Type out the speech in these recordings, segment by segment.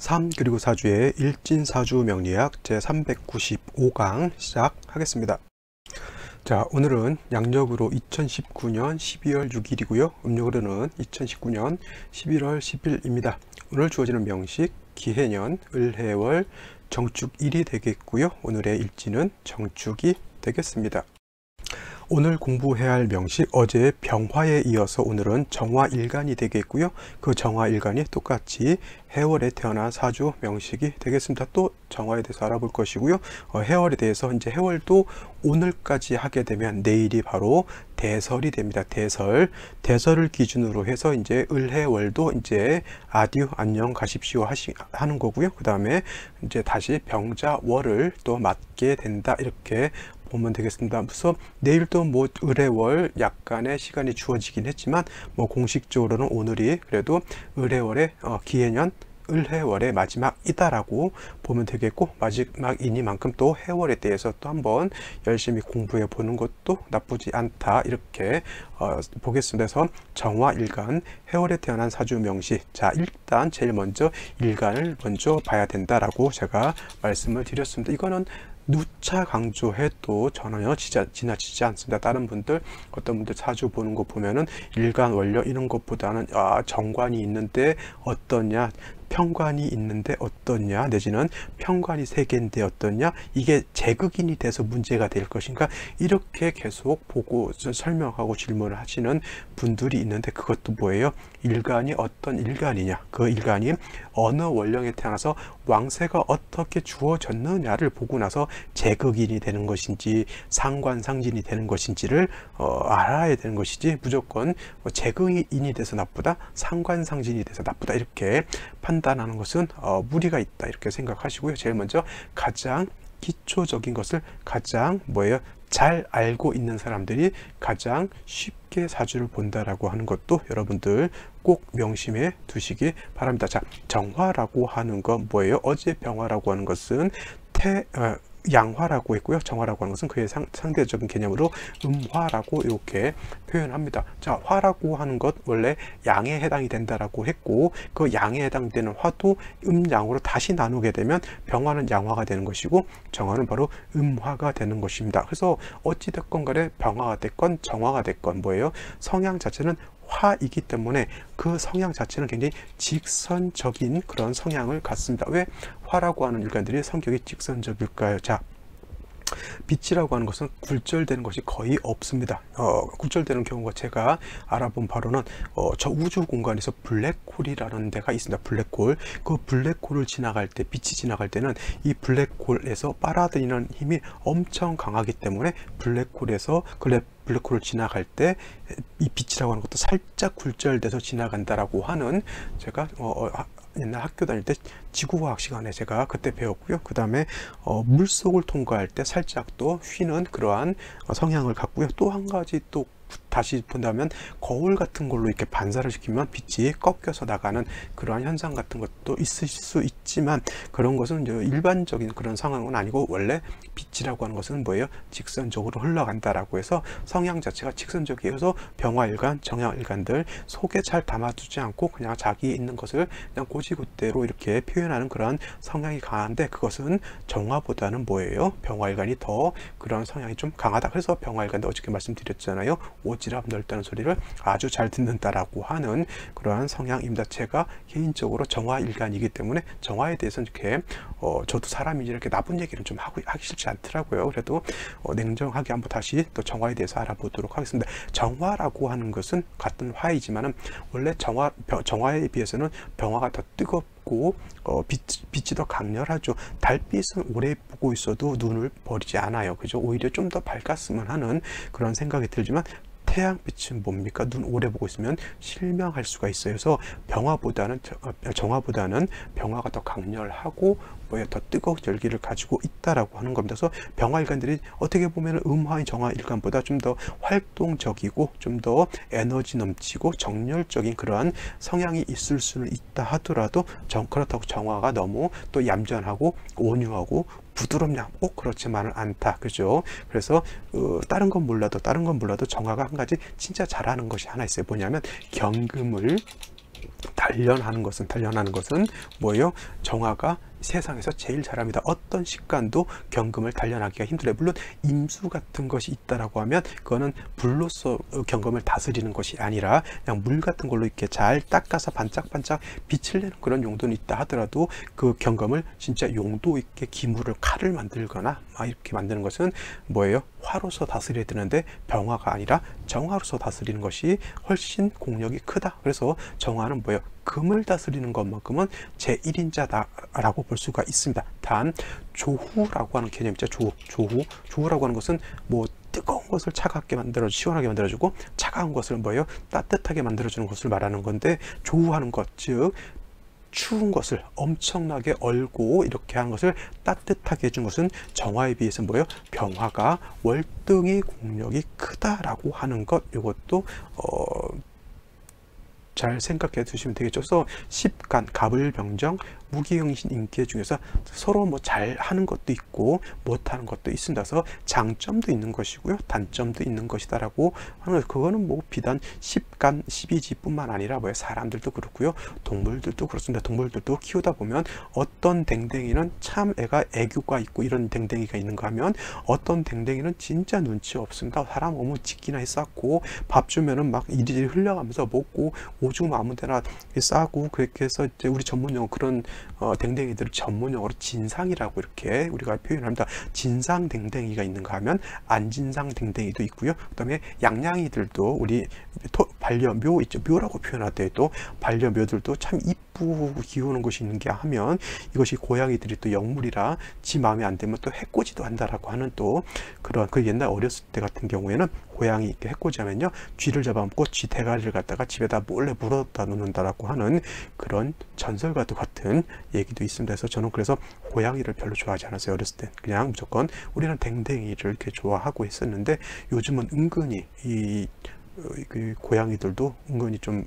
3 그리고 4주의 일진사주 명리학 제395강 시작하겠습니다. 자, 오늘은 양력으로 2019년 12월 6일이고요. 음력으로는 2019년 11월 10일입니다. 오늘 주어지는 명식 기해년, 을해월, 정축일이 되겠고요. 오늘의 일진은 정축이 되겠습니다. 오늘 공부해야 할 명식, 어제의 병화에 이어서 오늘은 정화일간이 되겠고요. 그 정화일간이 똑같이 해월에 태어난 사주 명식이 되겠습니다. 또 정화에 대해서 알아볼 것이고요. 해월에 대해서 이제 해월도 오늘까지 하게 되면 내일이 바로 대설이 됩니다. 대설을 기준으로 해서 이제 을해월도 이제 아듀 안녕 가십시오 하는 거고요. 그 다음에 이제 다시 병자월을 또 맞게 된다, 이렇게 보면 되겠습니다. 그래서 내일도 뭐 을해월 약간의 시간이 주어지긴 했지만 뭐 공식적으로는 오늘이 그래도 을해월의 기해년 을해월의 마지막이다라고 보면 되겠고, 마지막이니만큼 또 해월에 대해서 또 한번 열심히 공부해 보는 것도 나쁘지 않다, 이렇게 보겠습니다. 그래서 정화일간, 해월에 태어난 사주 명식. 자, 일단 제일 먼저 일간을 먼저 봐야 된다라고 제가 말씀을 드렸습니다. 이거는 누차 강조해도 전혀 지나치지 않습니다. 다른 분들, 어떤 분들 사주 보는 거 보면은 일간 원료 이런 것보다는 정관이 있는데 어떠냐, 평관이 있는데 어떠냐, 내지는 평관이 3개인데 어떠냐, 이게 제극인이 돼서 문제가 될 것인가, 이렇게 계속 보고 설명하고 질문을 하시는 분들이 있는데, 그것도 뭐예요? 일간이 어떤 일간이냐, 그 일간이 어느 원령에 태어나서 왕세가 어떻게 주어졌느냐를 보고 나서 제극인이 되는 것인지 상관상진이 되는 것인지를 알아야 되는 것이지, 무조건 제극인이 돼서 나쁘다, 상관상진이 돼서 나쁘다, 이렇게 판단하는 것은 무리가 있다, 이렇게 생각하시고요. 제일 먼저 가장 기초적인 것을 가장 잘 알고 있는 사람들이 가장 쉽게 사주를 본다라고 하는 것도 여러분들 꼭 명심해 두시기 바랍니다. 자, 정화라고 하는 건 뭐예요? 어제 병화라고 하는 것은 양화라고 했고요. 정화라고 하는 것은 그의 상대적인 개념으로 음화라고 이렇게 표현합니다. 자, 화라고 하는 것 원래 양에 해당이 된다라고 했고, 그 양에 해당되는 화도 음양으로 다시 나누게 되면 병화는 양화가 되는 것이고 정화는 바로 음화가 되는 것입니다. 그래서 어찌됐건 간에 병화가 됐건 정화가 됐건 뭐예요? 성향 자체는 화이기 때문에 그 성향 자체는 굉장히 직선적인 그런 성향을 갖습니다. 왜 화라고 하는 일간들이 성격이 직선적일까요? 자, 빛이라고 하는 것은 굴절되는 것이 거의 없습니다. 굴절되는 경우가 제가 알아본 바로는 저 우주 공간에서 블랙홀이라는 데가 있습니다. 블랙홀. 그 블랙홀을 지나갈 때, 빛이 지나갈 때는 이 블랙홀에서 빨아들이는 힘이 엄청 강하기 때문에 블랙홀을 지나갈 때 이 빛이라고 하는 것도 살짝 굴절돼서 지나간다라고 하는, 제가 옛날 학교 다닐 때 지구과학 시간에 제가 그때 배웠고요. 그 다음에 물속을 통과할 때 살짝 또 휘는 그러한 성향을 갖고요. 또 한 가지 또 다시 본다면 거울 같은 걸로 이렇게 반사를 시키면 빛이 꺾여서 나가는 그러한 현상 같은 것도 있을 수 있지만, 그런 것은 이제 일반적인 그런 상황은 아니고, 원래 빛이라고 하는 것은 뭐예요? 직선적으로 흘러간다라고 해서 성향 자체가 직선적이어서 병화일간, 정화일간들 속에 잘 담아두지 않고 그냥 자기 있는 것을 그냥 고지고대로 이렇게 표현하는 그런 성향이 강한데, 그것은 정화보다는 뭐예요? 병화일간이 더 그런 성향이 좀 강하다. 그래서 병화일간도 어저께 말씀드렸잖아요. 오지랖 넓다는 소리를 아주 잘 듣는다라고 하는 그러한 성향입니다. 제가 개인적으로 정화일간이기 때문에 정화에 대해서는 이렇게 저도 사람이 이렇게 나쁜 얘기를 좀 하기 싫지 않더라고요. 그래도 냉정하게 한번 다시 또 정화에 대해서 알아보도록 하겠습니다. 정화라고 하는 것은 같은 화이지만은 원래 정화에 비해서는 병화가 더 뜨겁고 빛이 더 강렬하죠. 달빛은 오래 보고 있어도 눈을 버리지 않아요. 그죠? 오히려 좀 더 밝았으면 하는 그런 생각이 들지만, 태양빛은 뭡니까? 눈 오래 보고 있으면 실명할 수가 있어요. 그래서 정화보다는 병화가 더 강렬하고 더 뜨거운 열기를 가지고 있다라고 하는 겁니다. 그래서 병화일간들이 어떻게 보면 음화인 정화일간보다 좀 더 활동적이고 좀 더 에너지 넘치고 정열적인 그러한 성향이 있을 수는 있다 하더라도, 그렇다고 정화가 너무 또 얌전하고 온유하고 부드럽냐? 꼭 그렇지만은 않다. 그죠? 그래서 다른 건 몰라도 정화가 한 가지 진짜 잘하는 것이 하나 있어요. 뭐냐면 경금을 단련하는 것은 뭐예요? 정화가 세상에서 제일 잘합니다. 어떤 식관도 경금을 단련하기가 힘들어요. 물론 임수 같은 것이 있다라고 하면 그거는 불로서 경금을 다스리는 것이 아니라 그냥 물 같은 걸로 이렇게 잘 닦아서 반짝반짝 빛을 내는 그런 용도는 있다 하더라도 그 경금을 진짜 용도 있게 기물을 칼을 만들거나 막 이렇게 만드는 것은 뭐예요? 화로서 다스려야 되는데 병화가 아니라 정화로서 다스리는 것이 훨씬 공력이 크다. 그래서 정화는 뭐예요? 금을 다스리는 것만큼은 제1인자다라고 볼 수가 있습니다. 단 조후라고 하는 개념 있죠. 조후라고 하는 것은 뭐 뜨거운 것을 차갑게 만들어 시원하게 만들어주고 차가운 것을 뭐예요? 따뜻하게 만들어주는 것을 말하는 건데, 조후하는 것, 즉 추운 것을 엄청나게 얼고 이렇게 하는 것을 따뜻하게 해준 것은 정화에 비해서 뭐예요? 병화가 월등히 공력이 크다라고 하는 것, 이것도 잘 생각해 두시면 되겠죠. 그래서 십간, 갑을병정, 무기응신, 인기 중에서 서로 뭐 잘하는 것도 있고 못하는 것도 있습니다. 그래서 장점도 있는 것이고요, 단점도 있는 것이다라고 하는 것. 그거는 뭐 비단 십간, 십이지뿐만 아니라 뭐 사람들도 그렇고요, 동물들도 그렇습니다. 동물들도 키우다 보면 어떤 댕댕이는 참 애가 애교가 있고 이런 댕댕이가 있는가 하면 어떤 댕댕이는 진짜 눈치 없습니다. 사람 너무 짖기나 했었고 밥 주면은 막 이리저리 흘려가면서 먹고 오줌 아무데나 싸고, 그렇게 해서 이제 우리 전문용어 그런 댕댕이들을 전문용어로 진상이라고 이렇게 우리가 표현합니다. 진상 댕댕이가 있는가 하면 안진상 댕댕이도 있고요. 그 다음에 양양이들도 우리 반려묘 있죠. 묘라고 표현할 때도 반려묘들도 참 이쁘고 귀여운 것이 있는가 하면 이것이 고양이들이 또 영물이라 지 마음에 안 들면 또 해코지도 한다라고 하는 또 그런, 그 옛날 어렸을 때 같은 경우에는 고양이 이렇게 해코지하면요, 쥐를 잡아먹고 쥐 대가리를 갖다가 집에다 몰래 물어다 놓는다라고 하는 그런 전설과도 같은 얘기도 있습니다. 그래서 저는 그래서 고양이를 별로 좋아하지 않았어요. 어렸을 때 그냥 무조건 우리는 댕댕이를 이렇게 좋아하고 했었는데, 요즘은 은근히 그 고양이들도 은근히 좀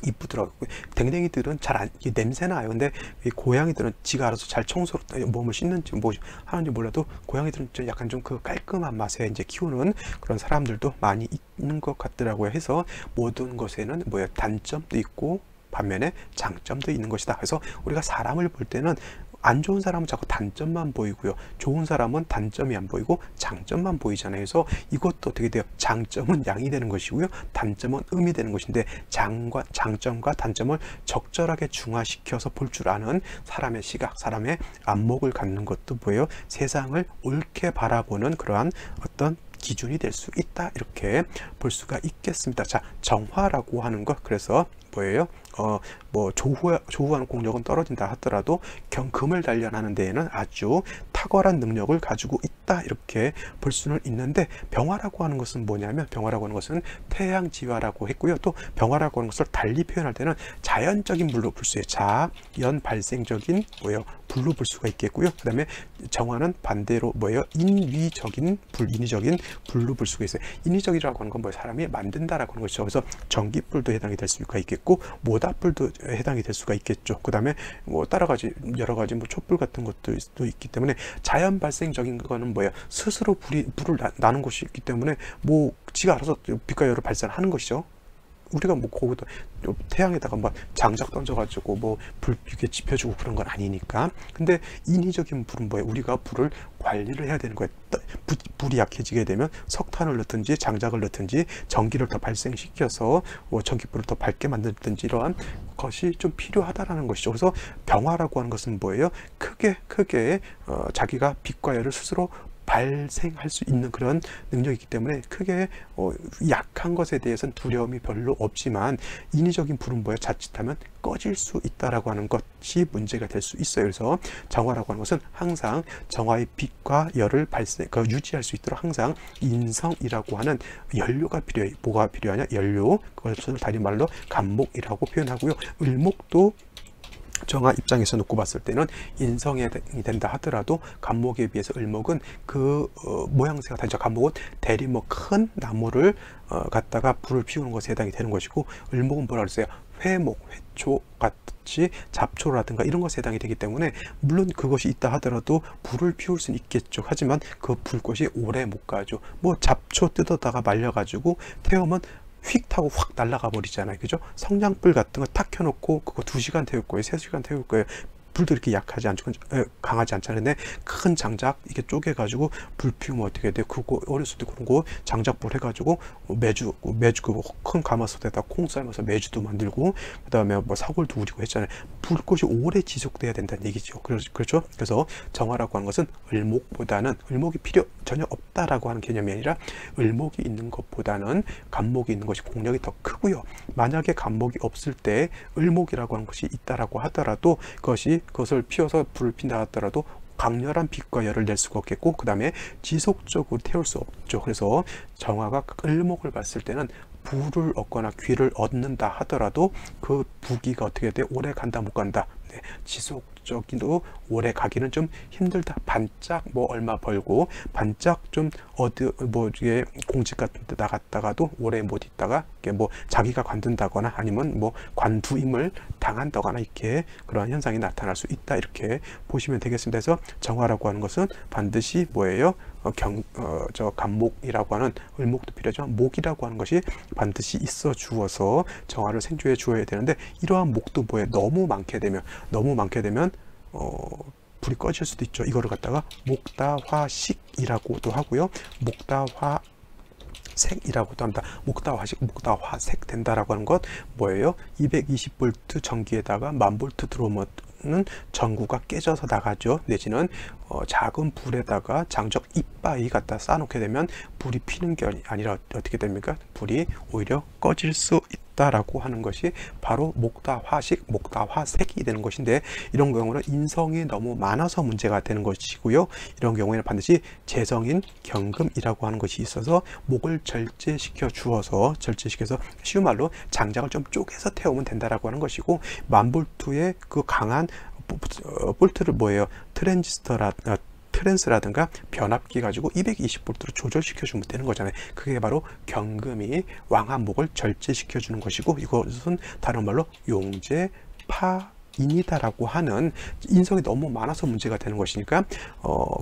이쁘더라고요. 댕댕이들은 잘 냄새 나요. 근데 이 고양이들은 지가 알아서 잘 청소를 몸을 씻는지 뭐 하는지 몰라도 고양이들은 좀 약간 좀 그 깔끔한 맛에 이제 키우는 그런 사람들도 많이 있는 것 같더라고요. 해서 모든 것에는 뭐야, 단점도 있고 반면에 장점도 있는 것이다. 그래서 우리가 사람을 볼 때는 안 좋은 사람은 자꾸 단점만 보이고요, 좋은 사람은 단점이 안 보이고 장점만 보이잖아요. 그래서 이것도 어떻게 돼요? 장점은 양이 되는 것이고요, 단점은 음이 되는 것인데, 장점과 단점을 적절하게 중화시켜서 볼 줄 아는 사람의 시각, 사람의 안목을 갖는 것도 뭐예요? 세상을 옳게 바라보는 그러한 어떤 기준이 될 수 있다, 이렇게 볼 수가 있겠습니다. 자, 정화라고 하는 것, 그래서 뭐예요? 뭐 조후하는 공력은 떨어진다 하더라도 금을 단련하는 데에는 아주 탁월한 능력을 가지고 있다, 이렇게 볼 수는 있는데, 병화라고 하는 것은 뭐냐면, 병화라고 하는 것은 태양지화라고 했고요, 또 병화라고 하는 것을 달리 표현할 때는 자연적인 불로 볼 수 있어요. 자연 발생적인 뭐예요? 불로 볼 수가 있겠고요. 그 다음에 정화는 반대로 뭐예요? 인위적인 불로 볼 수가 있어요. 인위적이라고 하는 건 뭐예요? 사람이 만든다라고 하는 것이죠. 그래서 전기불도 해당이 될 수가 있겠고 모닥불도 해당이 될 수가 있겠죠. 그 다음에 뭐 여러 가지 뭐 촛불 같은 것도 있기 때문에, 자연 발생적인 거는 뭐예요? 스스로 불을 나는 것이 있기 때문에 뭐 지가 알아서 빛과 열을 발산하는 것이죠. 우리가 뭐 거기다 태양에다가 막 장작 던져가지고 뭐 불 이렇게 지펴주고 그런 건 아니니까. 근데 인위적인 불은 뭐예요? 우리가 불을 관리를 해야 되는 거예요. 불이 약해지게 되면 석탄을 넣든지 장작을 넣든지 전기를 더 발생시켜서 뭐 전기불을 더 밝게 만들든지 이러한 것이 좀 필요하다라는 것이죠. 그래서 병화라고 하는 것은 뭐예요? 크게 자기가 빛과 열을 스스로 발생할 수 있는 그런 능력이기 때문에 크게 약한 것에 대해서는 두려움이 별로 없지만, 인위적인 불은 뭐예요? 자칫하면 꺼질 수 있다라고 하는 것이 문제가 될 수 있어요. 그래서 정화라고 하는 것은 항상 정화의 빛과 열을 유지할 수 있도록 항상 인성이라고 하는 연료가 필요해요. 뭐가 필요하냐? 연료. 그것을 다른 말로 간목이라고 표현하고요. 을목도 정화 입장에서 놓고 봤을 때는 인성이 된다 하더라도 간목에 비해서 을목은 그 모양새가 다르죠. 간목은 대리 뭐 큰 나무를 갖다가 불을 피우는 것에 해당이 되는 것이고, 을목은 뭐라 그랬어요? 회목, 회초 같이 잡초라든가 이런 것에 해당이 되기 때문에, 물론 그것이 있다 하더라도 불을 피울 수는 있겠죠. 하지만 그 불꽃이 오래 못 가죠. 뭐 잡초 뜯어다가 말려가지고 태우면 휙 타고 확 날아가 버리잖아요. 그죠? 성냥불 같은 거 탁 켜놓고 그거 2시간 태울 거예요. 3시간 태울 거예요. 불도 이렇게 약하지 않죠. 강하지 않잖아요. 근데 큰 장작 이게 쪼개가지고 불 피우면 어떻게 돼? 그거 어렸을 때 그런 거 장작불 해가지고 매주 큰 가마솥에다 콩 삶아서 매주도 만들고 그다음에 뭐 사골도 우리고 했잖아요. 불꽃이 오래 지속돼야 된다는 얘기죠. 그렇죠? 그래서 정화라고 하는 것은 을목보다는 을목이 필요 전혀 없다라고 하는 개념이 아니라 을목이 있는 것보다는 간목이 있는 것이 공력이 더 크고요. 만약에 간목이 없을 때 을목이라고 하는 것이 있다라고 하더라도 그것을 피워서 불을 핀다 하더라도 강렬한 빛과 열을 낼 수가 없겠고 그 다음에 지속적으로 태울 수 없죠. 그래서 정화가 을목을 봤을 때는 부를 얻거나 귀를 얻는다 하더라도 그 부기가 어떻게 돼? 오래 간다 못 간다. 네, 지속적으로 오래 가기는 좀 힘들다. 반짝 뭐 얼마 벌고 반짝 좀 이게 공직 같은 데 나갔다가도 오래 못 있다가 이게 뭐 자기가 관둔다거나 아니면 뭐 관두임을 당한다거나 이렇게 그러한 현상이 나타날 수 있다. 이렇게 보시면 되겠습니다. 그래서 정화라고 하는 것은 반드시 뭐예요? 간목이라고 하는 을목도 필요하지만 목이라고 하는 것이 반드시 있어 주어서 정화를 생조해 주어야 되는데 이러한 목도 뭐에 너무 많게 되면 불이 꺼질 수도 있죠. 이거를 갖다가 목다화식이라고도 하고요. 목다화색이라고도 합니다. 목다화식, 목다화색 된다라고 하는 것 뭐예요? 220V 전기에다가 1000V 들어오면 전구가 깨져서 나가죠. 내지는 작은 불에다가 장적 이빠이 갖다 쌓아놓게 되면 불이 피는 게 아니라 어떻게 됩니까? 불이 오히려 꺼질 수 있다라고 하는 것이 바로 목다화식, 목다화색이 되는 것인데 이런 경우는 인성이 너무 많아서 문제가 되는 것이고요. 이런 경우에는 반드시 재성인 경금이라고 하는 것이 있어서 목을 절제시켜서 쉬운 말로 장작을 좀 쪼개서 태우면 된다라고 하는 것이고 1000V의 그 강한 볼트를 뭐예요? 트랜스라든가 변압기 가지고 220V로 조절시켜 주면 되는 거잖아요. 그게 바로 경금이 왕한 목을 절제시켜 주는 것이고 이것은 다른 말로 용제파인이다라고 하는 인성이 너무 많아서 문제가 되는 것이니까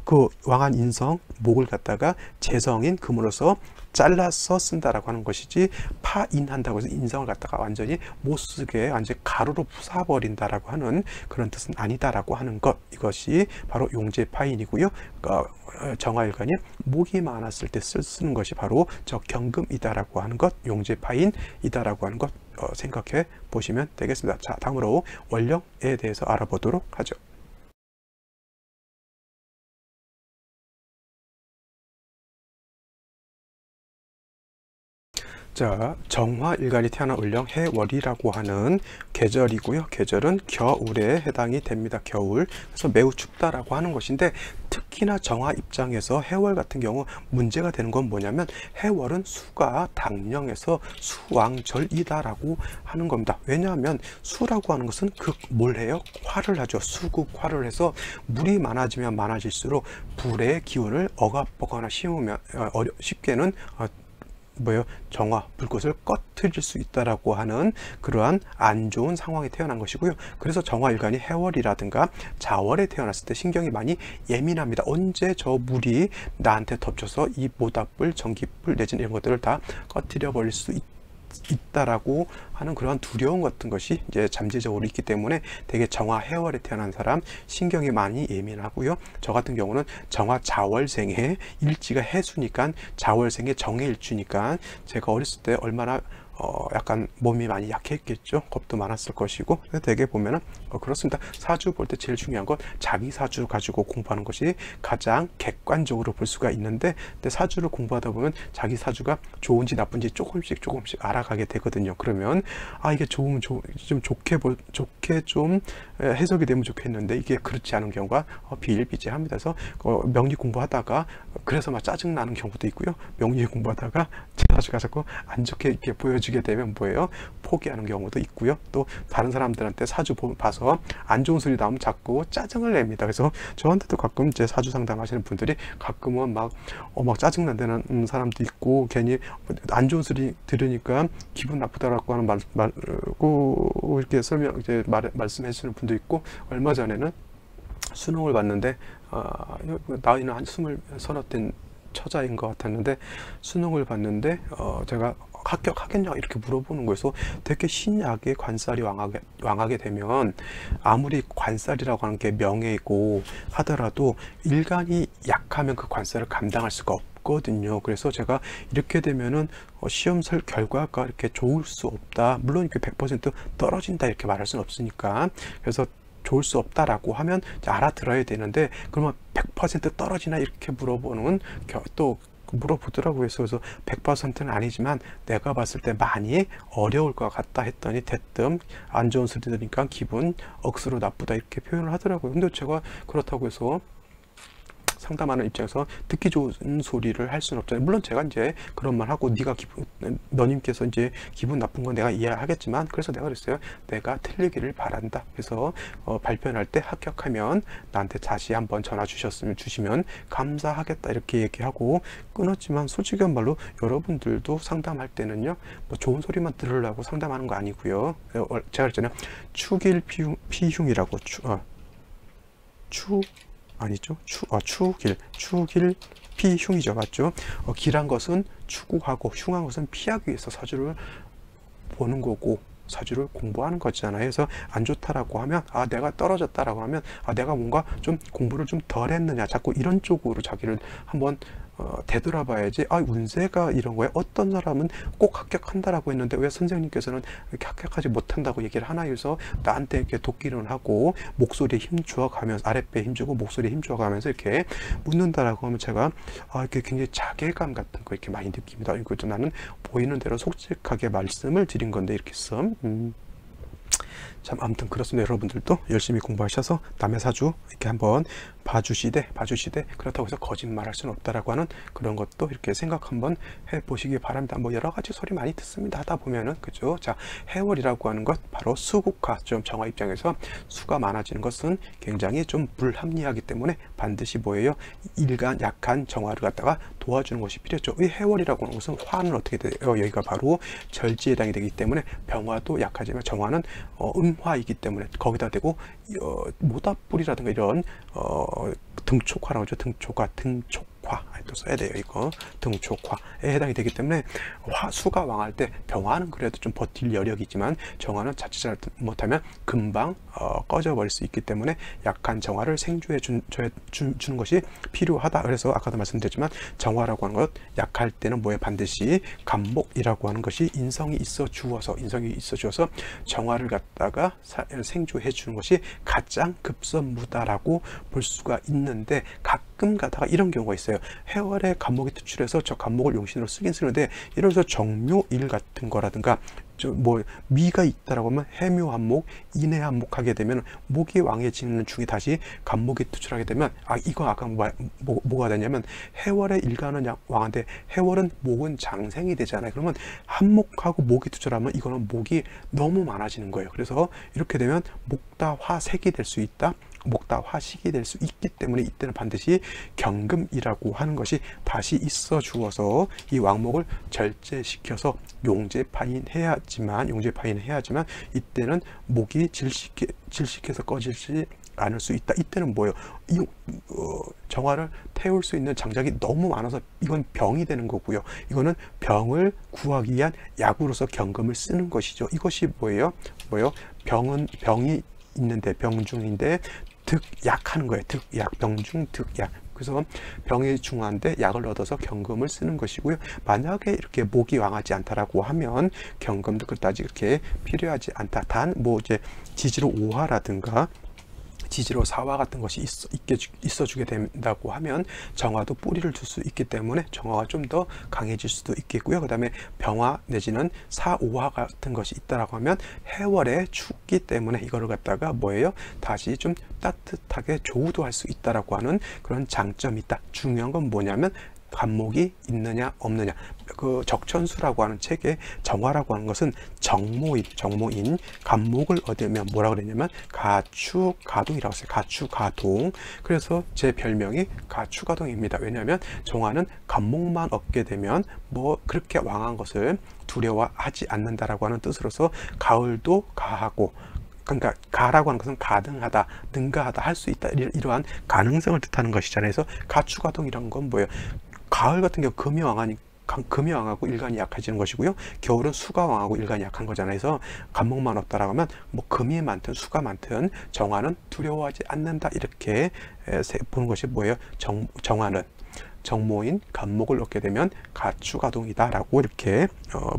그 왕한 인성 목을 갖다가 재성인 금으로서 잘라서 쓴다라고 하는 것이지 파인한다고 해서 인성을 갖다가 완전히 못 쓰게 완전히 가루로 부숴버린다라고 하는 그런 뜻은 아니다라고 하는 것 이것이 바로 용제파인이고요. 정화일간이 목이 많았을 때 쓰는 것이 바로 저 경금이다라고 하는 것 용제파인이다라고 하는 것 생각해 보시면 되겠습니다. 자, 다음으로 원령에 대해서 알아보도록 하죠. 자, 정화일간이 태어난 을령 해월이라고 하는 계절이고요. 계절은 겨울에 해당이 됩니다. 겨울. 그래서 매우 춥다라고 하는 것인데 특히나 정화 입장에서 해월 같은 경우 문제가 되는 건 뭐냐면 해월은 수가 당령에서 수왕절이다라고 하는 겁니다. 왜냐하면 수라고 하는 것은 뭘 해요? 화를 하죠. 수극화를 해서 물이 많아지면 많아질수록 불의 기운을 억압하거나 심으면 쉽게는 정화, 불꽃을 꺼트릴 수 있다라고 하는 그러한 안 좋은 상황이 태어난 것이고요. 그래서 정화일간이 해월이라든가 자월에 태어났을 때 신경이 많이 예민합니다. 언제 저 물이 나한테 덮쳐서 이 모닥불, 전기불 내지는 이런 것들을 다 꺼트려 버릴 수 있다라고 하는 그런 두려움 같은 것이 이제 잠재적으로 있기 때문에 되게 정화 해월에 태어난 사람 신경이 많이 예민하고요. 저 같은 경우는 정화 자월생의 일지가 해수니까 자월생의 정해일주니까 제가 어렸을 때 얼마나 약간 몸이 많이 약했겠죠. 겁도 많았을 것이고 되게 보면은 그렇습니다. 사주 볼 때 제일 중요한 건 자기 사주 가지고 공부하는 것이 가장 객관적으로 볼 수가 있는데 근데 사주를 공부하다 보면 자기 사주가 좋은지 나쁜지 조금씩 알아가게 되거든요. 그러면 이게 좀 좋게 좀 해석이 되면 좋겠는데 이게 그렇지 않은 경우가 비일비재합니다. 그래서 명리 공부하다가 그래서 막 짜증 나는 경우도 있고요. 명리 공부하다가 제 사주가 자꾸 안 좋게 이렇게 보여지게 되면 뭐예요? 포기하는 경우도 있고요. 또 다른 사람들한테 사주 봐서 안 좋은 소리 나오면 자꾸 짜증을 냅니다. 그래서 저한테도 가끔 제 사주 상담하시는 분들이 가끔은 막 짜증 난다는 사람도 있고 괜히 안 좋은 소리 들으니까 기분 나쁘다라고 하는 말고 이렇게 말씀해 주시는 분도 있고 얼마 전에는 수능을 봤는데 나이는 한 20 서너 된 처자인 것 같았는데 수능을 봤는데 제가 합격하겠냐 이렇게 물어보는 거에서 되게 신약의 관살이 왕하게 되면 아무리 관살이라고 하는 게 명예이고 하더라도 일간이 약하면 그 관살을 감당할 수가 없거든요. 그래서 제가 이렇게 되면은 시험 결과가 이렇게 좋을 수 없다. 물론 이렇게 100% 떨어진다 이렇게 말할 수는 없으니까. 그래서 좋을 수 없다라고 하면 알아들어야 되는데 그러면 100% 떨어지나 이렇게 물어보는 또 물어보더라고요. 그래서 100%는 아니지만 내가 봤을 때 많이 어려울 것 같다 했더니 대뜸 안 좋은 소리 들으니까 기분 억수로 나쁘다 이렇게 표현을 하더라고요. 근데 제가 그렇다고 해서 상담하는 입장에서 듣기 좋은 소리를 할 수는 없잖아요. 물론 제가 이제 그런 말 하고 너님께서 이제 기분 나쁜 건 내가 이해하겠지만 그래서 내가 그랬어요. 내가 틀리기를 바란다. 그래서 발표할 때 합격하면 나한테 다시 한번 전화 주시면 감사하겠다 이렇게 얘기하고 끊었지만 솔직히 한 말로 여러분들도 상담할 때는요 뭐 좋은 소리만 들으려고 상담하는 거 아니고요. 제가 그랬잖아요. 추길 피흉이라고 아니죠? 추길 피흉이죠. 맞죠? 길한 것은 추구하고 흉한 것은 피하기 위해서 사주를 보는 거고 사주를 공부하는 거잖아요. 그래서 안 좋다라고 하면 내가 떨어졌다라고 하면 내가 뭔가 좀 공부를 좀 덜 했느냐 자꾸 이런 쪽으로 자기를 한번 되돌아봐야지 운세가 이런 거에 어떤 사람은 꼭 합격한다라고 했는데 왜 선생님께서는 이렇게 합격하지 못한다고 얘기를 하나 해서 나한테 이렇게 도끼를 하고 목소리에 힘 주어가면서 아랫배에 힘 주고 목소리에 힘 주어가면서 이렇게 묻는다라고 하면 제가 이렇게 굉장히 자괴감 같은 거 이렇게 많이 느낍니다. 이거 나는 보이는 대로 솔직하게 말씀을 드린 건데 이렇게 참 아무튼 그렇습니다. 여러분들도 열심히 공부하셔서 남의 사주 이렇게 한번 봐주시되 그렇다고 해서 거짓말할 수는 없다라고 하는 그런 것도 이렇게 생각 한번 해보시기 바랍니다. 뭐 여러 가지 소리 많이 듣습니다. 하다 보면은 그죠. 자, 해월이라고 하는 것 바로 수국화 좀 정화 입장에서 수가 많아지는 것은 굉장히 좀 불합리하기 때문에 반드시 뭐예요? 일간 약한 정화를 갖다가 도와주는 것이 필요했죠. 이 해월이라고 하는 것은 화는 어떻게 돼요? 여기가 바로 절지에 해당이 되기 때문에 병화도 약하지만 정화는 음화이기 때문에 거기다 대고 모닥불이라든가 이런 등촉화라고 하죠. 등촉화 또 써야 돼요. 이거 등촉화에 해당이 되기 때문에 수가 왕할 때 병화는 그래도 좀 버틸 여력이 있지만 정화는 자칫 잘못하면 금방 꺼져버릴 수 있기 때문에 약한 정화를 생주해 주는 것이 필요하다. 그래서 아까도 말씀드렸지만 정화라고 하는 것 약할 때는 뭐에 반드시 간목이라고 하는 것이 인성이 있어 주어서 정화를 갖다가 생주해 주는 것이 가장 급선무다라고 볼 수가 있는데 가끔 가다가 이런 경우가 있어요. 해월에 간목이 투출해서 저 간목을 용신으로 쓰긴 쓰는데 예를 들어서 정묘일 같은 거라든가 뭐 미가 있다라고 하면 해묘한목, 인해한목 하게 되면 목이 왕해지는 중에 다시 간목이 투출하게 되면 이거 아까 뭐가 되냐면 해월의 일간은 왕한데 해월은 목은 장생이 되잖아요. 그러면 한목하고 목이 투출하면 이거는 목이 너무 많아지는 거예요. 그래서 이렇게 되면 목다화색이 될 수 있다. 목다화식이 될 수 있기 때문에 이때는 반드시 경금이라고 하는 것이 다시 있어 주어서 이 왕목을 절제시켜서 용제파인해야지만 이때는 목이 질식해서 꺼지지 않을 수 있다. 이때는 뭐예요? 정화를 태울 수 있는 장작이 너무 많아서 이건 병이 되는 거고요. 이거는 병을 구하기 위한 약으로서 경금을 쓰는 것이죠. 이것이 뭐예요? 병이 있는데 병중인데 득약하는 거예요. 득약, 병중 득약. 그래서 병이 중한데 약을 얻어서 경금을 쓰는 것이고요. 만약에 이렇게 목이 왕하지 않다라고 하면 경금도 그다지 이렇게 필요하지 않다. 단 뭐 이제 지지로 5화라든가 지지로 사화 같은 것이 있어주게 된다고 하면 정화도 뿌리를 둘 수 있기 때문에 정화가 좀 더 강해질 수도 있겠고요. 그 다음에 병화 내지는 사오화 같은 것이 있다라고 하면 해월에 춥기 때문에 이거를 갖다가 뭐예요? 다시 좀 따뜻하게 조우도 할 수 있다라고 하는 그런 장점이 있다. 중요한 건 뭐냐면 간목이 있느냐 없느냐. 그 적천수라고 하는 책에 정화라고 하는 것은 정모인 간목을 얻으면 뭐라 그랬냐면 가추가동이라고 했어요. 가추가동. 그래서 제 별명이 가추가동입니다. 왜냐하면 정화는 간목만 얻게 되면 뭐 그렇게 왕한 것을 두려워하지 않는다라고 하는 뜻으로서 가을도 가하고, 그러니까 가라고 하는 것은 가능하다, 능가하다, 할 수 있다, 이러한 가능성을 뜻하는 것이잖아요. 그래서 가추가동이라는 건 뭐예요? 가을 같은 경우 금이 왕하고 일간이 약해지는 것이고요. 겨울은 수가 왕하고 일간이 약한 거잖아요. 그래서 간목만 없다라고 하면 뭐 금이 많든 수가 많든 정화는 두려워하지 않는다, 이렇게 보는 것이 뭐예요? 정화는 정모인 간목을 얻게 되면 가축아동이다 라고 이렇게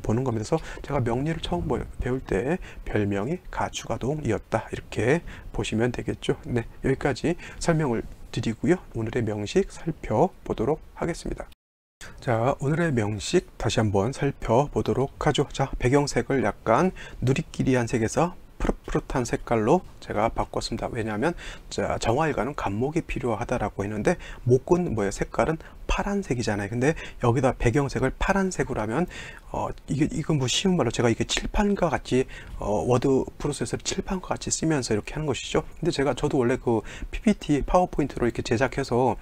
보는 겁니다. 그래서 제가 명리를 처음 배울 때 별명이 가축아동이었다, 이렇게 보시면 되겠죠. 네, 여기까지 설명을 드리고요. 오늘의 명식 살펴보도록 하겠습니다. 자, 오늘의 명식 다시 한번 살펴보도록 하죠. 자, 배경색을 약간 누리끼리한 색에서 푸릇푸릇한 색깔로 제가 바꿨습니다. 왜냐하면 정화일간은 간목이 필요하다라고 했는데 목은 뭐예요? 색깔은 파란색이잖아요. 근데 여기다 배경색을 파란색으로 하면 이건 뭐 쉬운 말로 제가 이게 칠판과 같이 워드 프로세서를 칠판과 같이 쓰면서 이렇게 하는 것이죠. 근데 저도 원래 그 PPT 파워포인트로 이렇게 제작해서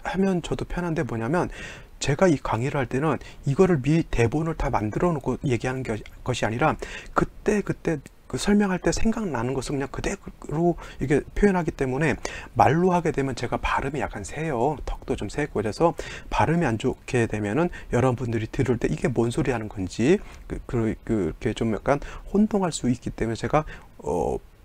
하면 저도 편한데, 뭐냐면 제가 이 강의를 할 때는 이거를 미리 대본을 다 만들어 놓고 얘기하는 것이 아니라 그때 그 설명할 때 생각나는 것을 그냥 그대로 이게 표현하기 때문에 말로 하게 되면 제가 발음이 약간 세요. 턱도 좀 세고, 그래서 발음이 안 좋게 되면은 여러분들이 들을 때 이게 뭔 소리 하는 건지 그렇게 좀 약간 혼동할 수 있기 때문에 제가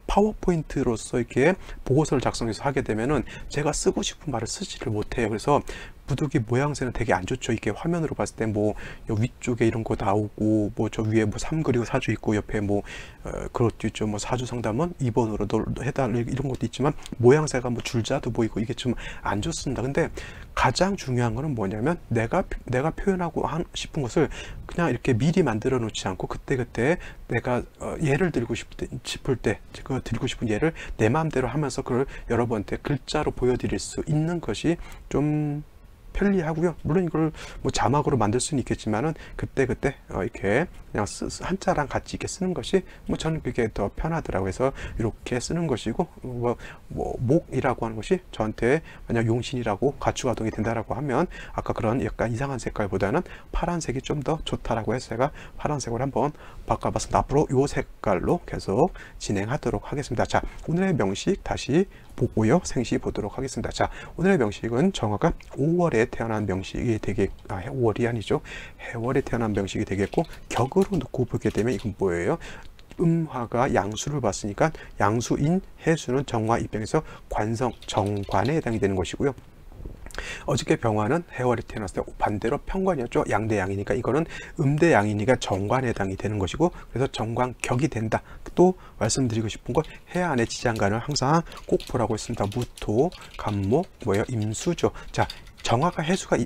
파워포인트로서 이렇게 보고서를 작성해서 하게 되면은 제가 쓰고 싶은 말을 쓰지를 못해요. 그래서 부득이 모양새는 되게 안 좋죠. 이게 화면으로 봤을 때 뭐 위쪽에 이런 거 나오고, 뭐 저 위에 뭐 3 그리고 4주 있고, 옆에 뭐 그것도 있죠. 뭐 4주 상담은 2번으로 해달라, 이런 것도 있지만 모양새가 뭐 줄자도 보이고 이게 좀 안 좋습니다. 근데 가장 중요한 거는 뭐냐면 내가 표현하고 싶은 것을 그냥 이렇게 미리 만들어 놓지 않고 그때 내가 예를 들고 싶을 때 제가 드리고 싶은 예를 내 마음대로 하면서 그걸 여러분한테 글자로 보여드릴 수 있는 것이 좀 편리하고요. 물론 이걸 뭐 자막으로 만들 수는 있겠지만은 그때 이렇게 그냥 한자랑 같이 이렇게 쓰는 것이 뭐 저는 그게 더 편하더라고요. 그래서 이렇게 쓰는 것이고, 뭐 목이라고 하는 것이 저한테 만약 용신이라고 가축아동이 된다라고 하면 아까 그런 약간 이상한 색깔보다는 파란색이 좀 더 좋다라고 해서 제가 파란색으로 한번 바꿔봤습니다. 앞으로 이 색깔로 계속 진행하도록 하겠습니다. 자, 오늘의 명식 다시 보고요. 생시 보도록 하겠습니다. 자, 오늘의 명식은 정화가 5월에 태어난 명식이 5월이 아니죠. 해월에 태어난 명식이 되겠고, 격으로 놓고 보게 되면 이건 뭐예요? 음화가 양수를 봤으니까 양수인 해수는 정화 입장에서 관성 정관에 해당이 되는 것이고요. 어저께 병화는 해월에 태어났을 때 반대로 편관이었죠. 양대양이니까 이거는 음대양이니까 정관에 해당이 되는 것이고, 그래서 정관격이 된다. 또 말씀드리고 싶은 건 해 안의 지장간을 항상 꼭 보라고 했습니다. 무토, 간목, 임수죠. 자, 정화가 해수가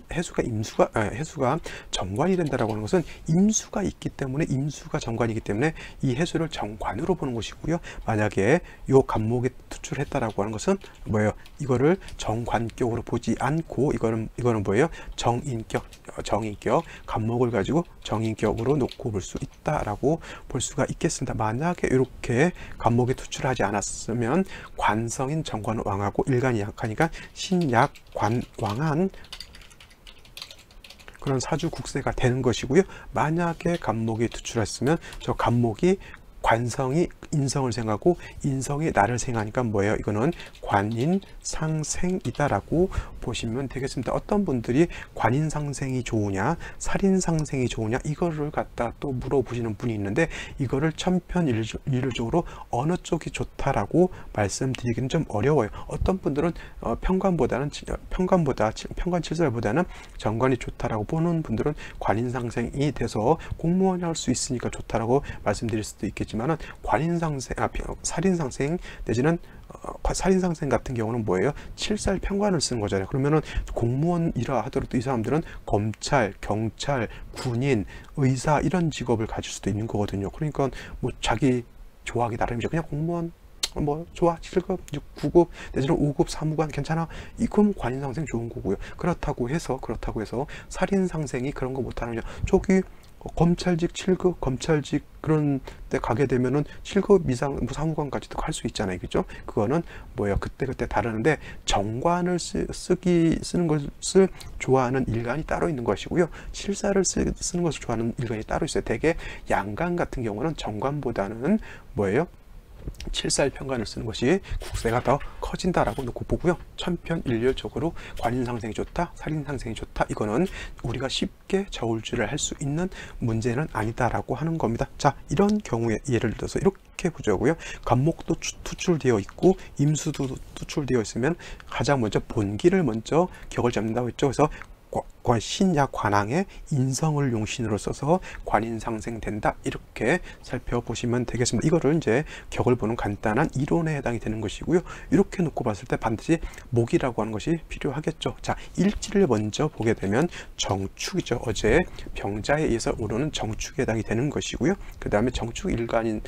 정관이 된다라고 하는 것은 임수가 있기 때문에, 임수가 정관이기 때문에 이 해수를 정관으로 보는 것이고요. 만약에 요 간목이 투출했다라고 하는 것은 뭐예요? 이거를 정관격으로 보지 않고 이거는 뭐예요? 정인격 간목을 가지고 정인격으로 놓고 볼 수 있다라고 볼 수가 있겠습니다. 만약에 이렇게 간목이 투출하지 않았으면 관성인 정관 왕하고 일간이 약하니까 신약 관 왕한 그런 사주 국세가 되는 것이고요. 만약에 간목이 투출했으면 저 간목이 관성이 인성을 생각하고 인성이 나를 생각하니까 뭐예요? 이거는 관인상생이다라고 보시면 되겠습니다. 어떤 분들이 관인상생이 좋으냐, 살인상생이 좋으냐, 이거를 갖다 또 물어보시는 분이 있는데, 이거를 천편일률적으로 어느 쪽이 좋다라고 말씀드리기는 좀 어려워요. 어떤 분들은 편관칠설보다는 정관이 좋다라고 보는 분들은 관인상생이 돼서 공무원이 할 수 있으니까 좋다라고 말씀드릴 수도 있겠지만은, 살인상생 내지는 살인상생 같은 경우는 뭐예요? 칠살 편관을 쓰는 거잖아요. 그러면은 공무원이라 하더라도 이 사람들은 검찰, 경찰, 군인, 의사 이런 직업을 가질 수도 있는 거거든요. 그러니까 뭐 자기 좋아하기 나름이죠. 그냥 공무원 뭐 좋아, 7급, 9급 내지는 5급 사무관 괜찮아, 이건 관인상생 좋은 거고요. 그렇다고 해서 살인상생이 그런 거 못하느냐, 저기 검찰직 7급 검찰직 그런 데 가게 되면은 7급 이상 뭐 사무관까지도 갈 수 있잖아요. 그죠? 그거는 뭐예요? 그때 다르는데, 정관을 쓰는 것을 좋아하는 일간이 따로 있는 것이고요. 칠사를 쓰는 것을 좋아하는 일간이 따로 있어요. 대개 양간 같은 경우는 정관보다는 뭐예요? 칠살 편관을 쓰는 것이 국세가 더 커진다라고 놓고 보고요. 천편일률적으로 관인상생이 좋다, 살인상생이 좋다, 이거는 우리가 쉽게 저울질을 할 수 있는 문제는 아니다라고 하는 겁니다. 자, 이런 경우에 예를 들어서 이렇게 보자고요. 간목도 투출되어 있고 임수도 투출되어 있으면 가장 먼저 본기를 먼저 격을 잡는다고 했죠. 그래서 신야 관왕의 인성을 용신으로 써서 관인상생된다, 이렇게 살펴보시면 되겠습니다. 이거를 이제 격을 보는 간단한 이론에 해당이 되는 것이고요. 이렇게 놓고 봤을 때 반드시 목이라고 하는 것이 필요하겠죠. 자, 일지를 먼저 보게 되면 정축이죠. 어제 병자에 의해서 오르는 정축에 해당이 되는 것이고요. 그 다음에 정축 일간인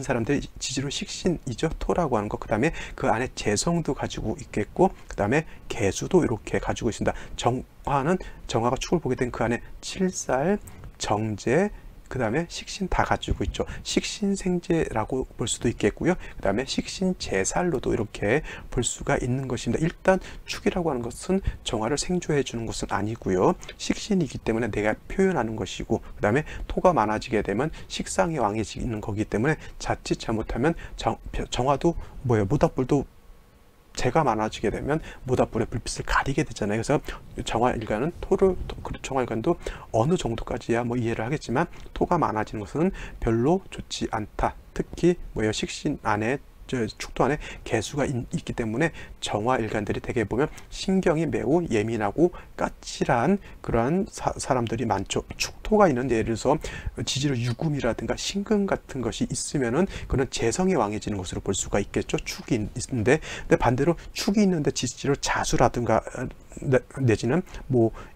사람들이 지지로 식신이죠. 토라고 하는 것. 그 다음에 그 안에 재성도 가지고 있겠고, 그 다음에 개수도 이렇게 가지고 있습니다. 정화가 축을 보게 된 그 안에 칠살, 정제, 그 다음에 식신 다 가지고 있죠. 식신생제라고 볼 수도 있겠고요. 그 다음에 식신제살로도 이렇게 볼 수가 있는 것입니다. 일단 축이라고 하는 것은 정화를 생조해 주는 것은 아니고요. 식신이기 때문에 내가 표현하는 것이고, 그 다음에 토가 많아지게 되면 식상이 왕해지는 거기 때문에 자칫 잘못하면 정화도 모닥불도 재가 많아지게 되면 모닥불의 불빛을 가리게 되잖아요. 그래서 정화일간은 정화일간도 어느 정도까지야 이해를 하겠지만 토가 많아지는 것은 별로 좋지 않다. 특히 식신 안에 축토 안에 개수가 있기 때문에 정화일간들이 대개 보면 신경이 매우 예민하고 까칠한 그러한 사람들이 많죠. 축토가 있는데 예를 들어서 지지로 유금이라든가 신금 같은 것이 있으면은 그런 재성이 왕해지는 것으로 볼 수가 있겠죠. 축이 있는데, 근데 반대로 축이 있는데 지지로 자수라든가 내지는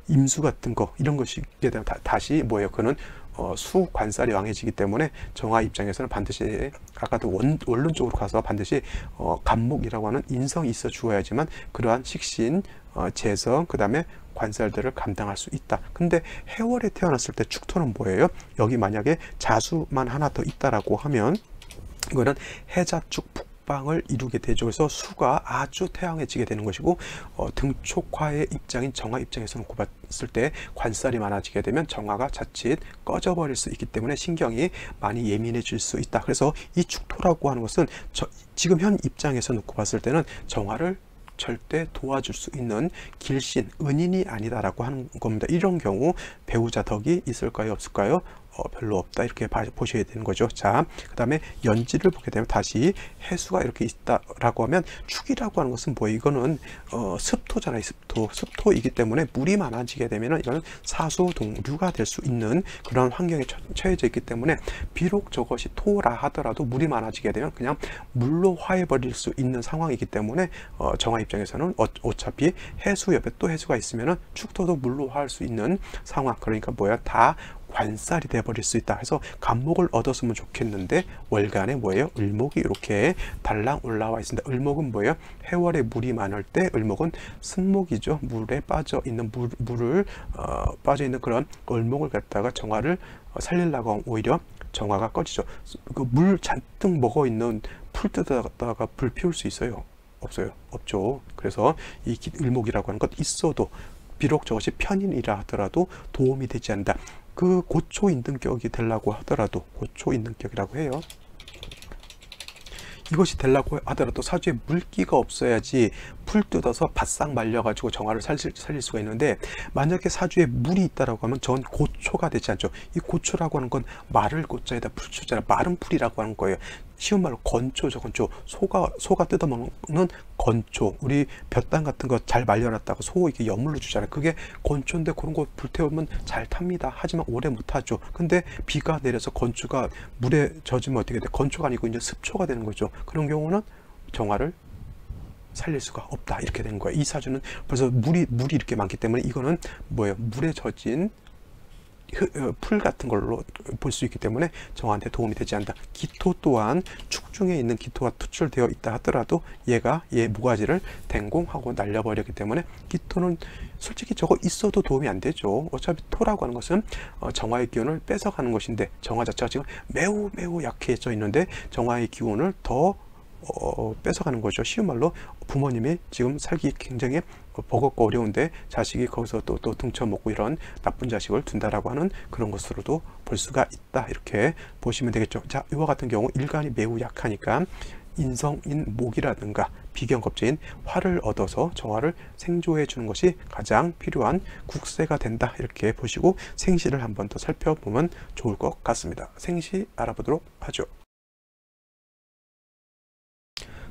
임수 같은 거, 이런 것이 있게 되면 다시 그는 수관살이 왕해지기 때문에 정화 입장에서는 반드시 아까도 원론적으로 가서 반드시 간목이라고 하는 인성이 있어 주어야지만 그러한 식신, 재성, 그 다음에 관살들을 감당할 수 있다. 근데 해월에 태어났을 때 축토는 뭐예요? 여기 만약에 자수만 하나 더 있다라고 하면 이거는 해자축 북방을 이루게 되죠. 그래서 수가 아주 태양해지게 되는 것이고, 등촉화의 입장인 정화 입장에서 놓고 봤을 때 관살이 많아지게 되면 정화가 자칫 꺼져버릴 수 있기 때문에 신경이 많이 예민해질 수 있다. 그래서 이 축토라고 하는 것은 지금 현 입장에서 놓고 봤을 때는 정화를 절대 도와줄 수 있는 길신, 은인이 아니다라고 하는 겁니다. 이런 경우 배우자 덕이 있을까요, 없을까요? 별로 없다, 이렇게 보셔야 되는 거죠. 자, 그 다음에 연지를 보게 되면 다시 해수가 이렇게 있다라고 하면 축이라고 하는 것은 이거는 습토잖아요. 습토이기 때문에 물이 많아지게 되면 이거는 사수동류가 될 수 있는 그런 환경에 처해져 있기 때문에 비록 저것이 토라 하더라도 물이 많아지게 되면 그냥 물로 화해버릴 수 있는 상황이기 때문에 정화 입장에서는 어차피 해수 옆에 또 해수가 있으면은 축토도 물로 화할 수 있는 상황. 그러니까 다 관살이 돼버릴 수 있다. 그래서 간목을 얻었으면 좋겠는데 월간에 을목이 이렇게 달랑 올라와 있습니다. 을목은 해월에 물이 많을 때 을목은 승목이죠. 물에 빠져 있는 물을 빠져 있는 그런 을목을 갖다가 정화를 살리려고 하면 오히려 정화가 꺼지죠. 그 물 잔뜩 먹어 있는 풀 뜯다가 불 피울 수 있어요? 없어요. 없죠. 그래서 이 을목이라고 하는 것 있어도 비록 저것이 편인이라 하더라도 도움이 되지 않는다. 그 고초인등격이 되려고 하더라도, 고초인등격이라고 해요. 이것이 되려고 하더라도 사주에 물기가 없어야지 풀 뜯어서 바싹 말려가지고 정화를 살릴 수가 있는데, 만약에 사주에 물이 있다라고 하면 전 고초가 되지 않죠. 이 고초라고 하는 건 마를 고자에다 풀초잖아. 마른 풀이라고 하는 거예요. 쉬운 말로 건초죠. 건초. 소가 뜯어먹는 건초. 우리 볕단 같은 거 잘 말려놨다가 소 이렇게 여물로 주잖아요. 그게 건초인데 그런 거 불태우면 잘 탑니다. 하지만 오래 못하죠. 근데 비가 내려서 건초가 물에 젖으면 어떻게 돼? 건초가 아니고 이제 습초가 되는 거죠. 그런 경우는 정화를 살릴 수가 없다, 이렇게 된 거예요. 이 사주는 벌써 물이 이렇게 많기 때문에 이거는 물에 젖은 풀 같은 걸로 볼 수 있기 때문에 정화한테 도움이 되지 않는다. 기토 또한 축 중에 있는 기토가 투출되어 있다 하더라도 얘 모가지를 댕공하고 날려버렸기 때문에 기토는 솔직히 저거 있어도 도움이 안 되죠. 어차피 토라고 하는 것은 정화의 기운을 뺏어가는 것인데, 정화 자체가 지금 매우 약해져 있는데 정화의 기운을 더 뺏어가는 거죠. 쉬운 말로 부모님이 지금 살기 굉장히 버겁고 어려운데 자식이 거기서 또 등쳐먹고 이런 나쁜 자식을 둔다라고 하는 그런 것으로도 볼 수가 있다, 이렇게 보시면 되겠죠. 자, 이와 같은 경우 일간이 매우 약하니까 인성인 목이라든가 비경겁제인 화를 얻어서 정화를 생조해 주는 것이 가장 필요한 국세가 된다. 이렇게 보시고 생시를 한번 더 살펴보면 좋을 것 같습니다. 생시 알아보도록 하죠.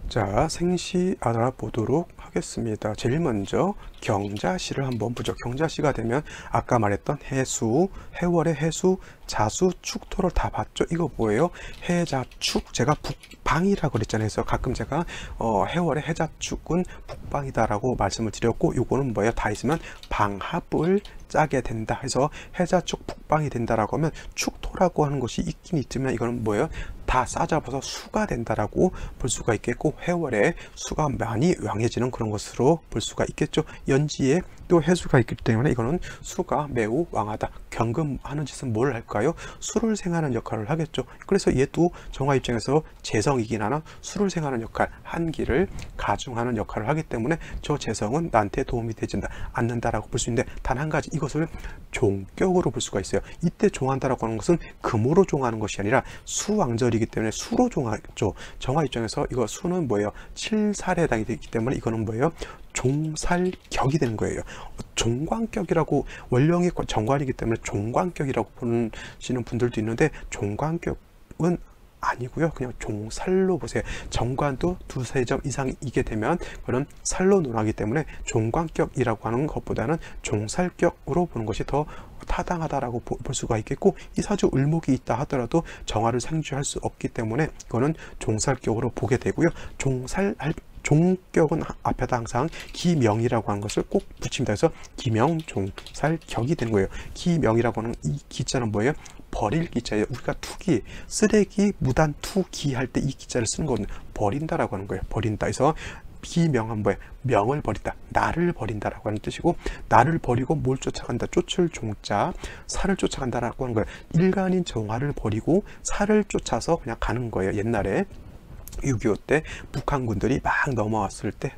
자, 생시 알아보도록 하겠습니다. 제일 먼저 경자시를 한번 보죠. 경자시가 되면 아까 말했던 해수, 해월의 해수, 자수, 축토를 다 봤죠. 이거 뭐예요? 해자축, 제가 북방이라고 그랬잖아요. 그래서 가끔 제가 해월의 해자축은 북방이다라고 말씀을 드렸고, 요거는 뭐예요? 다 있으면 방합을 짜게 된다 해서 해자축 북방이 된다라고 하면 축토라고 하는 것이 있긴 있지만 이거는 뭐예요? 다 싸잡아서 수가 된다라고 볼 수가 있겠고, 해월에 수가 많이 왕해지는 그런 것으로 볼 수가 있겠죠. 연지에 또 해수가 있기 때문에 이거는 수가 매우 왕하다. 경금하는 짓은 뭘 할까요? 수를 생하는 역할을 하겠죠. 그래서 얘도 정화 입장에서 재성이긴 하나 수를 생하는 역할, 한기를 가중하는 역할을 하기 때문에 저 재성은 나한테 도움이 되지 않는다라고 볼 수 있는데, 단 한 가지, 이것을 종격으로 볼 수가 있어요. 이때 종한다라고 하는 것은 금으로 종하는 것이 아니라 수왕절이기 때문에 수로 종하죠. 정화 입장에서 이거 수는 뭐예요? 7살에 해당이 되기 때문에 이거는 뭐예요? 종살격이 되는 거예요. 종관격이라고, 원령이 정관이기 때문에 종관격이라고 보시는 분들도 있는데, 종관격은 아니고요. 그냥 종살로 보세요. 정관도 두세 점 이상 이게 되면 그런 살로 논하기 때문에 종관격이라고 하는 것보다는 종살격으로 보는 것이 더 타당하다라고 볼 수가 있겠고, 이 사주 을목이 있다 하더라도 정화를 상주할 수 없기 때문에 이거는 종살격으로 보게 되고요. 종격은 앞에다 항상 기명이라고 하는 것을 꼭 붙입니다. 그래서 기명, 종살, 격이 되는 거예요. 기명이라고 하는 이 기자는 뭐예요? 버릴 기자예요. 우리가 투기, 쓰레기, 무단, 투기 할 때 이 기자를 쓰는 거는 버린다라고 하는 거예요. 버린다. 그래서 비명한 뭐예요? 명을 버린다. 나를 버린다라고 하는 뜻이고, 나를 버리고 뭘 쫓아간다? 쫓을 종자, 살을 쫓아간다라고 하는 거예요. 일간인 정화를 버리고 살을 쫓아서 그냥 가는 거예요. 옛날에 6.25 때 북한군들이 막 넘어왔을 때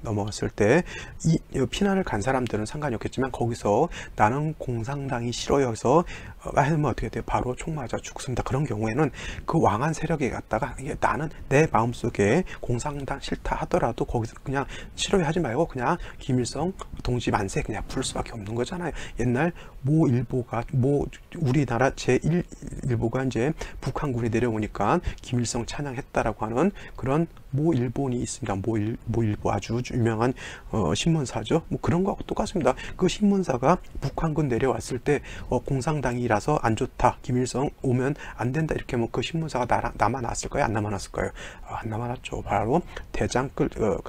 이 피난을 간 사람들은 상관이 없겠지만, 거기서 나는 공산당이 싫어요 해서 하면 어떻게 돼요? 바로 총 맞아 죽습니다. 그런 경우에는 그 왕한 세력에 갔다가, 나는 내 마음속에 공산당 싫다 하더라도 거기서 그냥 싫어요 하지 말고 그냥 김일성 동지 만세 그냥 부를 수밖에 없는 거잖아요. 옛날 우리나라 제1일보가 이제 북한군이 내려오니까 김일성 찬양했다라고 하는 그런 모일본이 있습니다. 모일보 아주 유명한 신문사죠. 뭐 그런 거하고 똑같습니다. 그 신문사가 북한군 내려왔을 때 공산당이라서 안 좋다, 김일성 오면 안 된다 이렇게 하면 그 신문사가 남아났을까요? 안 남아났을까요? 안 남아났죠. 바로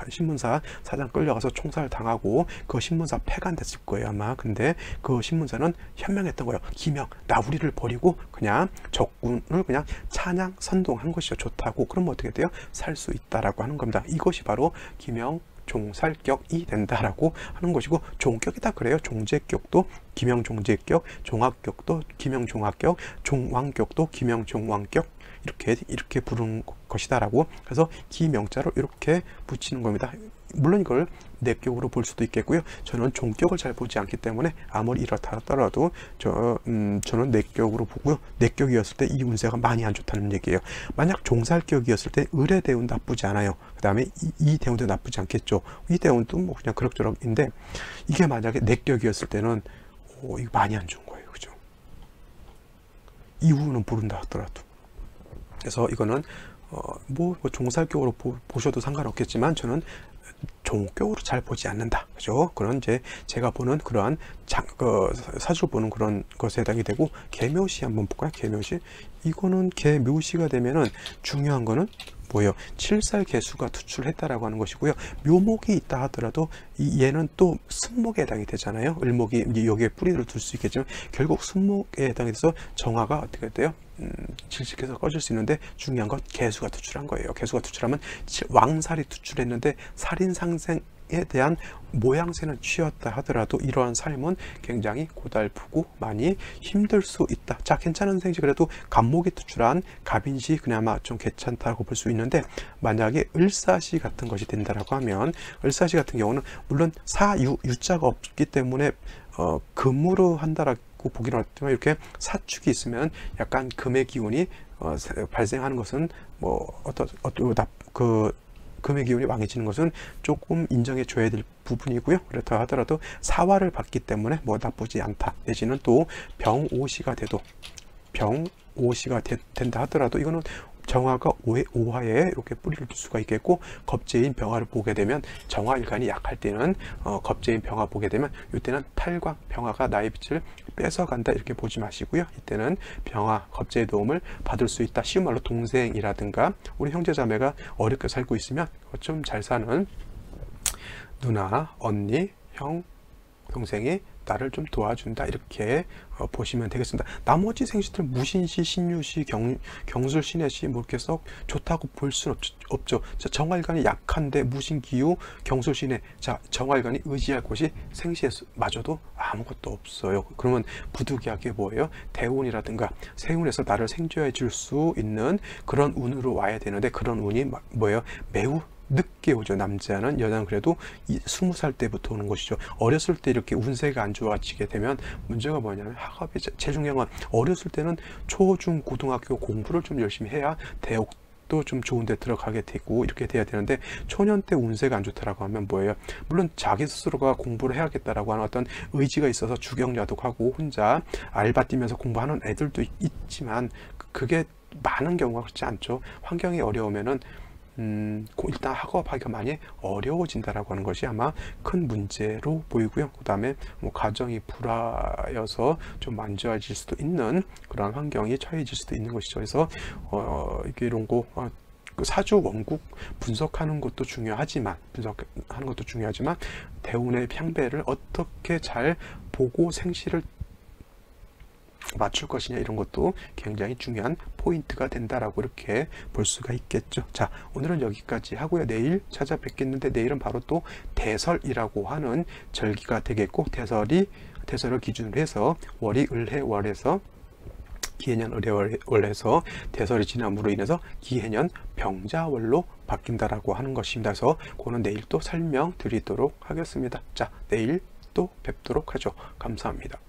신문사 사장 끌려가서 총살 당하고 그 신문사 폐간됐을 거예요 아마. 근데 그 신문사는 현명했던 거예요. 기명, 우리를 버리고 그냥 적군을 그냥 찬양 선동한 것이 좋다고. 그러면 어떻게 돼요? 살 수 있다라고 하는 겁니다. 이것이 바로 기명 종살격이 된다라고 하는 것이고, 종격이다 그래요. 종제격도 기명 종제격, 종합격도 기명 종합격, 종왕격도 기명 종왕격, 이렇게 부르는 것이다라고. 그래서 기명자로 이렇게 붙이는 겁니다. 물론 이걸 내격으로 볼 수도 있겠고요. 저는 종격을 잘 보지 않기 때문에 아무리 이렇다 하더라도 저는 내격으로 보고요. 내격이었을 때 이 운세가 많이 안 좋다는 얘기예요. 만약 종살격이었을 때 을의 대운 나쁘지 않아요. 그 다음에 이 대운도 나쁘지 않겠죠. 이 대운도 뭐 그냥 그럭저럭인데, 이게 만약에 내격이었을 때는 이거 많이 안 좋은 거예요. 그죠? 이후는 부른다 하더라도. 그래서 이거는 뭐 종살격으로 보셔도 상관없겠지만, 저는 종격으로 잘 보지 않는다. 그죠? 그런 이제 제가 보는 그러한 사주를 보는 그런 것에 해당이 되고, 개묘시 한번 볼까요? 개묘시. 이거는 개묘시가 되면은 중요한 거는 뭐예요? 7살 개수가 투출했다라고 하는 것이고요. 묘목이 있다 하더라도 얘는 또 순목에 해당이 되잖아요. 을목이 이제 여기에 뿌리를 둘 수 있겠지만 결국 순목에 해당이 돼서 정화가 어떻게 돼요? 질식해서 꺼질 수 있는데, 중요한 건 개수가 투출한 거예요. 개수가 투출하면 왕살이 투출했는데 살인상생에 대한 모양새는 취했다 하더라도 이러한 삶은 굉장히 고달프고 많이 힘들 수 있다. 자, 괜찮은 생지, 그래도 갑목이 투출한 갑인시 그나마 좀 괜찮다고 볼 수 있는데, 만약에 을사시 같은 것이 된다라고 하면, 을사시 같은 경우는 물론 유자가 없기 때문에 금으로 한다라고 보기는 어렵지만, 이렇게 사축이 있으면 약간 금의 기운이 발생하는 것은 뭐 금의 기운이 왕해지는 것은 조금 인정해 줘야 될 부분이고요. 그렇다 하더라도 사화를 받기 때문에 뭐 나쁘지 않다. 내지는 또 병오시가 돼도 병오시가 된다 하더라도 이거는 정화가 오화에 이렇게 뿌리를 둘 수가 있겠고, 겁재인 병화를 보게 되면 정화일간이 약할 때는 겁재인 병화 보게 되면 이때는 탈광 병화가 나의 빛을 뺏어간다 이렇게 보지 마시고요. 이때는 병화 겁재의 도움을 받을 수 있다. 쉬운 말로 동생이라든가 우리 형제자매가 어렵게 살고 있으면 좀 잘 사는 누나, 언니, 형, 동생이 나를 좀 도와준다 이렇게 보시면 되겠습니다. 나머지 생시들 무신시, 신유시, 경술, 신해시 뭐 이렇게 썩 좋다고 볼 수는 없죠. 자, 정화일간이 약한데 무신기유, 경술, 신해, 자 정화일간이 의지할 곳이 생시에마저도 아무것도 없어요. 그러면 부득이하게 뭐예요? 대운이라든가 세운에서 나를 생존해 줄 수 있는 그런 운으로 와야 되는데, 그런 운이 뭐예요? 매우 늦게 오죠. 남자는, 여자는 그래도 20살 때부터 오는 것이죠. 어렸을 때 이렇게 운세가 안 좋아지게 되면 문제가 뭐냐면 학업이 제일 중요한 건, 어렸을 때는 초, 중, 고등학교 공부를 좀 열심히 해야 대학도 좀 좋은 데 들어가게 되고 이렇게 돼야 되는데, 초년 때 운세가 안 좋다라고 하면 뭐예요? 물론 자기 스스로가 공부를 해야겠다라고 하는 어떤 의지가 있어서 주경야독하고 혼자 알바 뛰면서 공부하는 애들도 있지만 그게 많은 경우가 그렇지 않죠. 환경이 어려우면은 일단 학업하기가 많이 어려워진다라고 하는 것이 아마 큰 문제로 보이고요. 그 다음에 뭐 가정이 불화여서 좀 안 좋아질 수도 있는 그런 환경이 처해질 수도 있는 것이죠. 그래서 이게 이런 거 그 사주 원국 분석하는 것도 중요하지만 대운의 평배를 어떻게 잘 보고 생시를 맞출 것이냐, 이런 것도 굉장히 중요한 포인트가 된다라고 이렇게 볼 수가 있겠죠. 자, 오늘은 여기까지 하고요. 내일 찾아뵙겠는데, 내일은 바로 또 대설이라고 하는 절기가 되겠고, 대설을 기준으로 해서 월이 을해월에서 기해년 을해월에서 대설이 지남으로 인해서 기해년 병자월로 바뀐다라고 하는 것입니다. 그래서 그거는 내일 또 설명드리도록 하겠습니다. 자, 내일 또 뵙도록 하죠. 감사합니다.